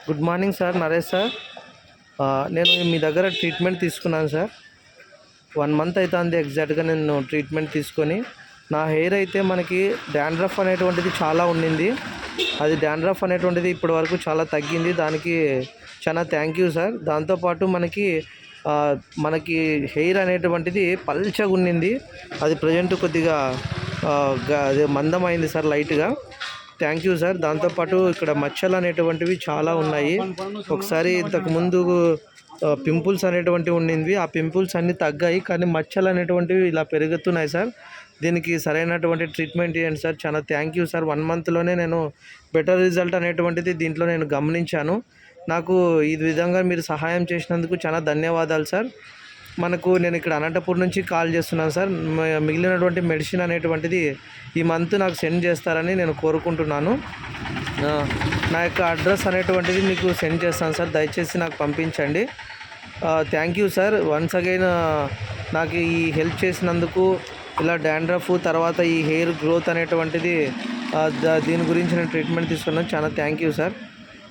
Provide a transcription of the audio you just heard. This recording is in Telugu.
Good morning sir, Naresh sir. నేను మీ దగ్గర ట్రీట్మెంట్ తీసుకున్నాను సార్. 1 మంత్ అవుతుంది ఎగ్జాక్ట్గా నేను ట్రీట్మెంట్ తీసుకొని. నా హెయిర్ అయితే మనకి డాండ్రఫ్ అనేటువంటిది చాలా ఉండింది. అది డాండ్రఫ్ అనేటువంటిది ఇప్పటి వరకు చాలా తగ్గింది. దానికి చాలా థ్యాంక్ యూ సార్. దాంతోపాటు మనకి హెయిర్ అనేటువంటిది పల్చగా ఉండింది. అది ప్రజెంట్ కొద్దిగా అది మందమైంది సార్ లైట్గా. Thank you sir. దాంతోపాటు ఇక్కడ మచ్చలు అనేటువంటివి చాలా ఉన్నాయి. ఒకసారి ఇంతకుముందు పింపుల్స్ అనేటువంటివి ఉండింది. ఆ పింపుల్స్ అన్నీ తగ్గాయి, కానీ మచ్చలు అనేటువంటివి ఇలా పెరుగుతున్నాయి సార్. దీనికి సరైనటువంటి ట్రీట్మెంట్ ఇవ్వండి సార్. చాలా థ్యాంక్ యూ సార్. 1 మంత్లోనే నేను బెటర్ రిజల్ట్ అనేటువంటిది దీంట్లో నేను గమనించాను. నాకు ఈ విధంగా మీరు సహాయం చేసినందుకు చాలా ధన్యవాదాలు సార్. నేను ఇక్కడ అనంతపూర్ నుంచి కాల్ చేస్తున్నాను సార్. మిగిలినటువంటి మెడిసిన్ అనేటువంటిది ఈ మంత్ నాకు సెండ్ చేస్తారని నేను కోరుకుంటున్నాను. నా యొక్క అడ్రస్ అనేటువంటిది మీకు సెండ్ చేస్తాను సార్. దయచేసి నాకు పంపించండి. Thank you sir. Once again నాకు ఈ హెల్ప్ చేసినందుకు. ఇలా డాండ్రఫ్ తర్వాత ఈ హెయిర్ గ్రోత్ అనేటువంటిది దీని గురించి నేను ట్రీట్మెంట్ తీసుకున్నాను. చాలా థ్యాంక్ యూ సార్.